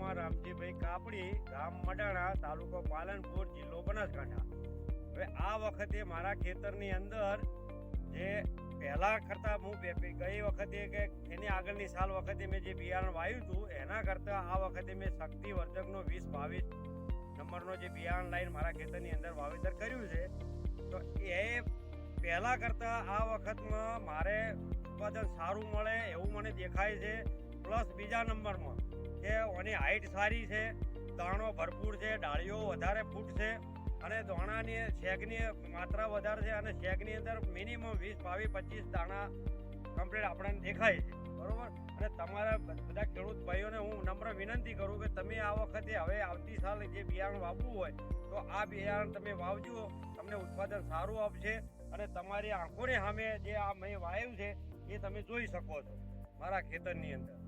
પરમાર રામજીભાઈ કાપડી, ગામ મડાણા, તાલુકો પાલનપુર, જિલ્લો બનાસકાંઠા। હવે આ વખતે મારા ખેતરની અંદર જે પહેલા કરતા હું ગઈ વખતે કે એની આગળની સાલ વખતે મેં જે બિયારણ વાવ્યું હતું એના કરતા આ વખતે મેં શક્તિવર્ધકનો 20-22 નંબરનો જે બિયારણ લાઈન મારા ખેતરની અંદર વાવેતર કર્યું છે। તો એ પહેલા કરતા આ વખતમાં મારે ઉત્પાદન સારું મળે એવું મને દેખાય છે। પ્લસ બીજા નંબરમાં કે એની હાઈટ સારી છે, દાણો ભરપૂર છે, ડાળીઓ વધારે ફૂટશે અને દાણાની શેગની માત્રા વધારે છે અને શેગની અંદર મિનિમમ 20-22-25 દાણા કમ્પ્લીટ આપણને દેખાય છે, બરોબર। અને તમારા બધા ખેડૂત ભાઈઓને હું નમ્ર વિનંતી કરું કે તમે આ વખતે હવે આવતી સાલ જે બિયારણ વાવવું હોય તો આ બિયારણ તમે વાવજો, તમને ઉત્પાદન સારું આપશે અને તમારી આંખોની સામે જે આ મેં વાવ્યું છે એ તમે જોઈ શકો છો મારા ખેતરની અંદર।